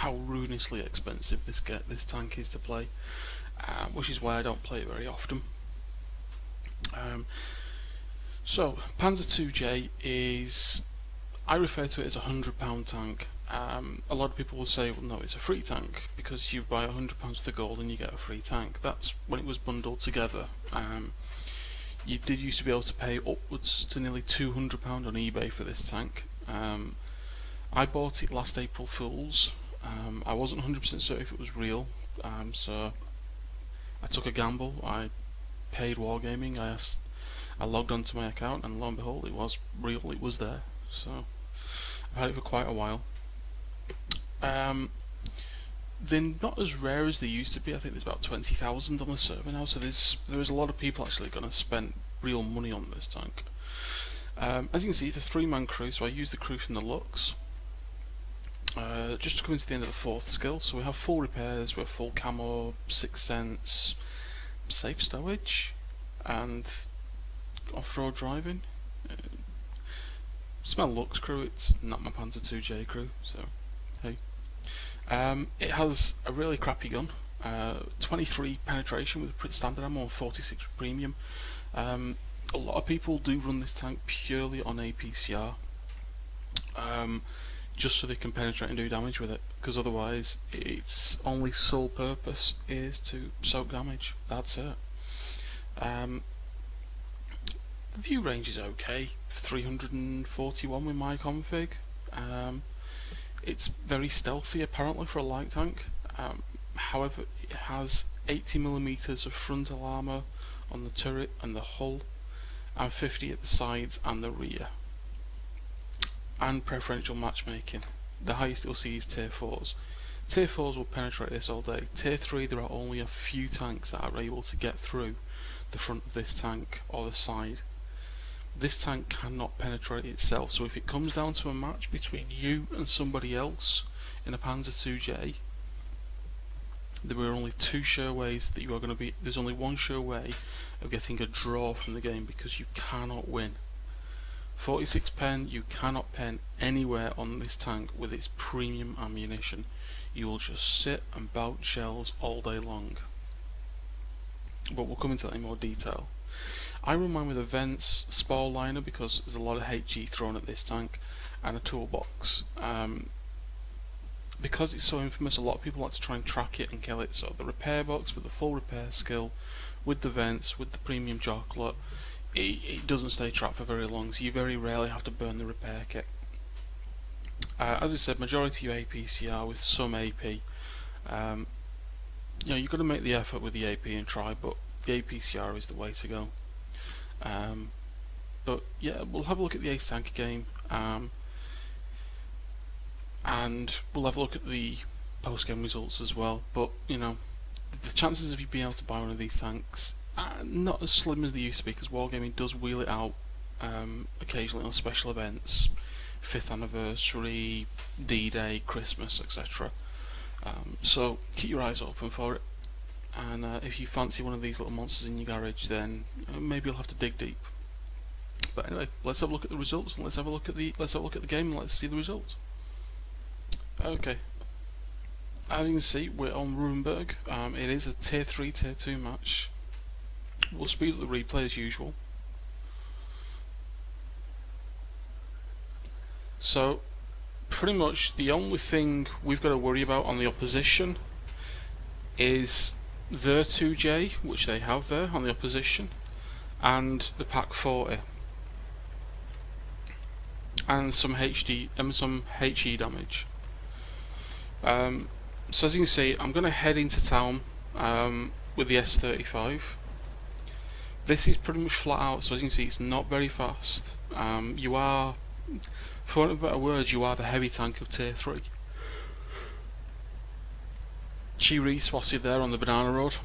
how ruinously expensive this tank is to play, which is why I don't play it very often. So PZ2J is, I refer to it as a £100 tank. A lot of people will say, well, no, it's a free tank because you buy £100 worth of gold and you get a free tank. That's when it was bundled together. You did used to be able to pay upwards to nearly £200 on eBay for this tank. I bought it last April Fools. I wasn't 100% certain if it was real, so I took a gamble. I paid Wargaming. I logged onto my account, and lo and behold, it was real. It was there. So I've had it for quite a while. They're not as rare as they used to be. I think there's about 20,000 on the server now, so there's a lot of people actually going to spend real money on this tank. As you can see, it's a 3-man crew, so I use the crew from the looks. Just to come into the end of the 4th skill, so we have full repairs, we have full camo, 6th sense, safe stowage, and off-road driving. It's my looks crew, it's not my PZ2J crew, so hey. It has a really crappy gun, 23 penetration with pretty standard ammo and 46 with premium. A lot of people do run this tank purely on APCR, just so they can penetrate and do damage with it, because otherwise its only sole purpose is to soak damage. That's it. The view range is okay, 341 with my config. It's very stealthy apparently for a light tank. However, it has 80mm of frontal armour on the turret and the hull, and 50 at the sides and the rear. And preferential matchmaking. The highest you'll see is tier 4s. Tier 4s will penetrate this all day. Tier 3, there are only a few tanks that are able to get through the front of this tank or the side. This tank cannot penetrate itself, so if it comes down to a match between you and somebody else in a PZ2J, there are only two sure ways that you are going to be. There's only one sure way of getting a draw from the game, because you cannot win. 46 pen, you cannot pen anywhere on this tank with its premium ammunition. You will just sit and bounce shells all day long. But we'll come into that in more detail. I run mine with a vents spall liner because there's a lot of HE thrown at this tank, and a toolbox. Because it's so infamous, a lot of people like to try and track it and kill it. So the repair box with the full repair skill, with the vents, with the premium chocolate, it doesn't stay trapped for very long, so you very rarely have to burn the repair kit. As I said, majority of APCR with some AP. You know, you've got to make the effort with the AP and try, but the APCR is the way to go. But yeah, we'll have a look at the Ace Tanker game, and we'll have a look at the post-game results as well. But you know, the chances of you being able to buy one of these tanks are not as slim as they used to be, because Wargaming does wheel it out occasionally on special events, 5th anniversary, D-Day, Christmas, etc. So keep your eyes open for it, and if you fancy one of these little monsters in your garage, then maybe you'll have to dig deep. But anyway, let's have a look at the results, and let's have a look at the game, and let's see the results. Okay, as you can see, we're on Rurenberg. It is a tier 3, tier 2 match. We'll speed up the replay as usual. So pretty much the only thing we've got to worry about on the opposition is their 2J, which they have there on the opposition, and the Pack 40, and some HE damage. So as you can see, I'm going to head into town with the S35. This is pretty much flat out, so as you can see, it's not very fast. You are, for want of better words, you are the heavy tank of tier 3. Chi spotted there on the banana road.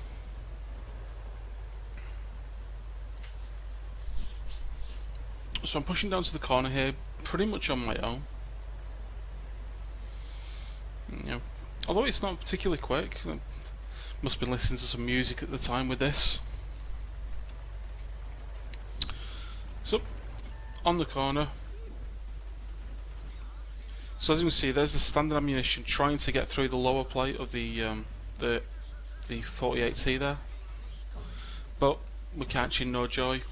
So I'm pushing down to the corner here, pretty much on my own. Yeah. Although it's not particularly quick, I must have been listening to some music at the time with this. So, on the corner, So as you can see, there's the standard ammunition trying to get through the lower plate of the 48T there, but we can't chin no joy.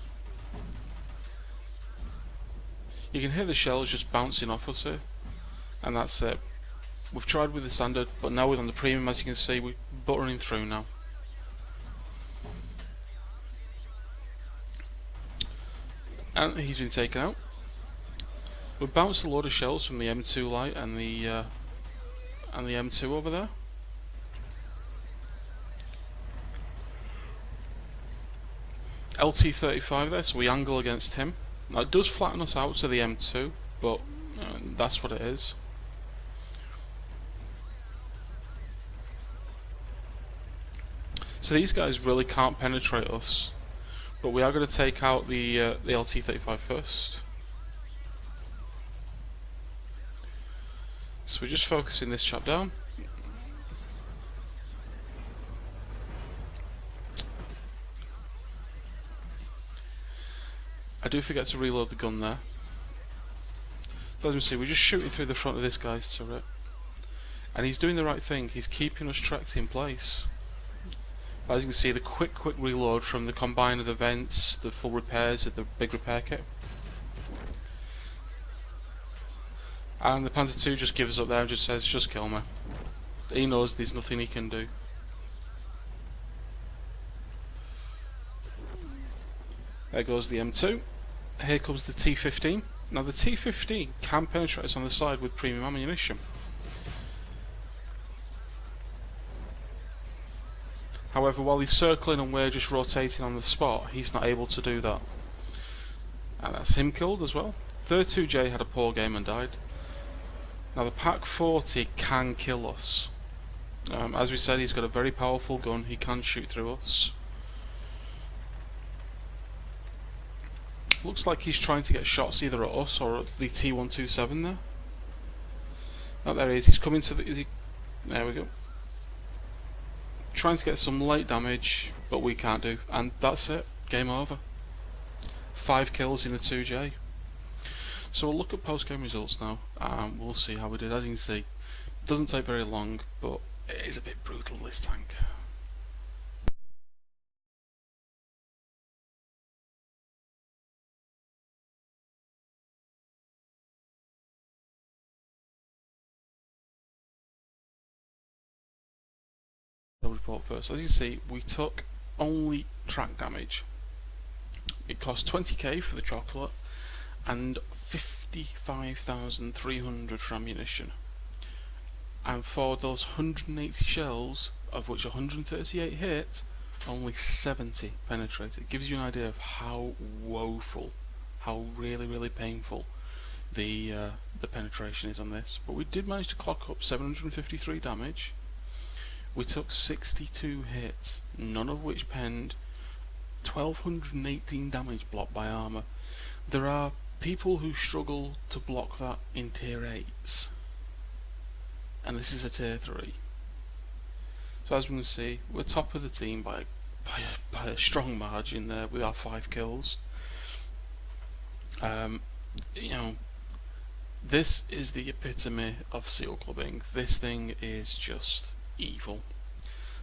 You can hear the shells just bouncing off us here, and that's it. We've tried with the standard, but now we're on the premium. As you can see, we're buttering through now. And he's been taken out. We bounced a load of shells from the M2 light and the M2 over there. LT35 there, so we angle against him. Now it does flatten us out to the M2, but that's what it is. So these guys really can't penetrate us, but we are going to take out the LT35 first. So we're just focusing this chap down. I do forget to reload the gun there. So as you can see, we're just shooting through the front of this guy's turret, and he's doing the right thing. He's keeping us tracked in place. As you can see, the quick reload from the combine of the vents, the full repairs of the big repair kit. And the Panzer II just gives up there and just says, just kill me. He knows there's nothing he can do. There goes the M2. Here comes the T15. Now the T15 can penetrate us on the side with premium ammunition. However, while he's circling and we're just rotating on the spot, he's not able to do that. And that's him killed as well. PZ2J had a poor game and died. Now the Pak 40 can kill us. As we said, he's got a very powerful gun, he can shoot through us. Looks like he's trying to get shots either at us or at the T127 there. Oh, there he is, he's coming to the... there we go. Trying to get some light damage, but we can't do, and that's it, game over. 5 kills in the 2J. So we'll look at post-game results now, and we'll see how we did. As you can see, it doesn't take very long, but it is a bit brutal, this tank. Report first. As you can see, we took only track damage. It cost 20k for the chocolate and 55,300 for ammunition. And for those 180 shells, of which 138 hit, only 70 penetrated. It gives you an idea of how woeful, how really painful the penetration is on this. But we did manage to clock up 753 damage. We took 62 hits, none of which penned, 1218 damage blocked by armour. There are people who struggle to block that in tier 8s, and this is a tier 3. So as we can see, we're top of the team by a strong margin there with our 5 kills. You know, this is the epitome of seal clubbing. This thing is just evil.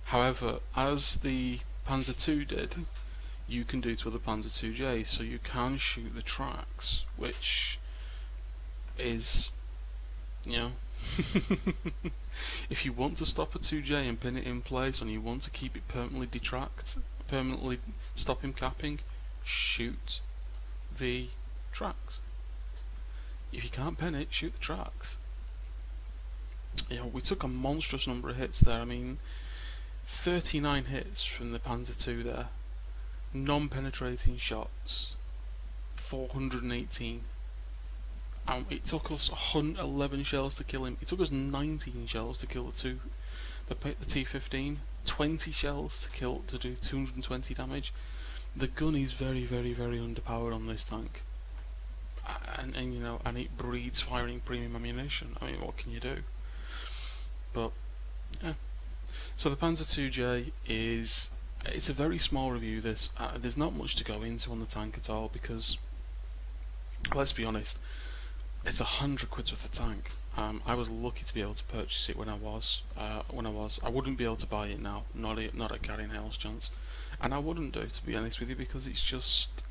However, as the Panzer II did, you can do to other Panzer II-J, so you can shoot the tracks, which is, you know, if you want to stop a 2J and pin it in place, and you want to keep it permanently stop him capping, shoot the tracks. If you can't pin it, shoot the tracks. You know, we took a monstrous number of hits there. I mean, 39 hits from the Panzer II there, non-penetrating shots, 418, and it took us 111 shells to kill him. It took us 19 shells to kill the T15, 20 shells to do 220 damage. The gun is very underpowered on this tank, and you know, and it breeds firing premium ammunition. I mean, what can you do? But yeah, so the Panzer II-J it's a very small review. There's not much to go into on the tank at all, because let's be honest, it's 100 quid worth of tank. I was lucky to be able to purchase it when I was. I wouldn't be able to buy it now, not at Gary Hale's chance, and I wouldn't do, to be honest with you, because it's just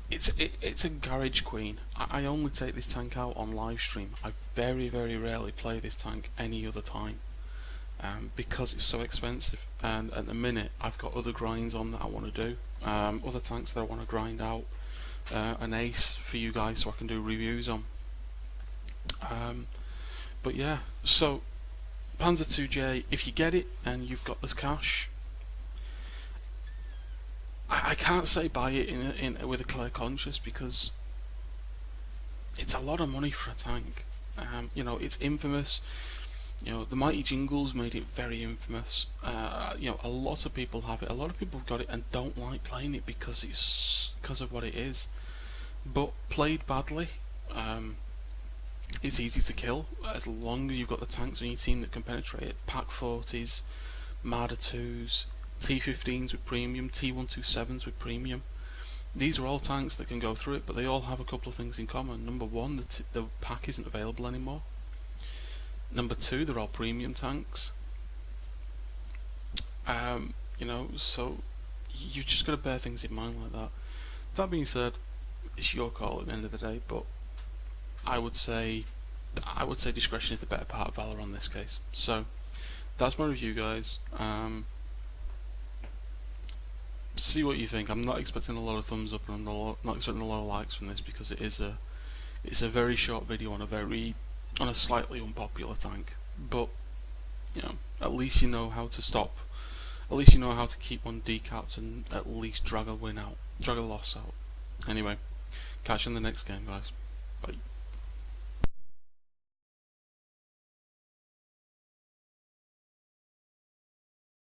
it's a garage queen. I only take this tank out on live stream. I very rarely play this tank any other time, because it's so expensive. And at the minute, I've got other grinds on that I want to do, other tanks that I want to grind out, an ace for you guys so I can do reviews on. But yeah, so PZ2J, if you get it and you've got this cash, I can't say buy it in with a clear conscience, because it's a lot of money for a tank. You know, it's infamous. You know, the Mighty Jingles made it very infamous. You know, a lot of people have it. A lot of people have got it and don't like playing it because of what it is. But played badly, it's easy to kill as long as you've got the tanks on your team that can penetrate it. Pack 40s, Marder 2s, T15s with premium, T127s with premium. These are all tanks that can go through it, but they all have a couple of things in common. Number one, the pack isn't available anymore. Number two, they're all premium tanks. You know, so you've just got to bear things in mind like that. That being said, it's your call at the end of the day, but I would say discretion is the better part of valor on this case. So that's my review, guys. See what you think. I'm not expecting a lot of thumbs up, and I'm not expecting a lot of likes from this, because it's a very short video on a slightly unpopular tank. But you know, at least you know how to stop. At least you know how to keep one decapped and at least drag a loss out. Anyway, catch you in the next game, guys. Bye.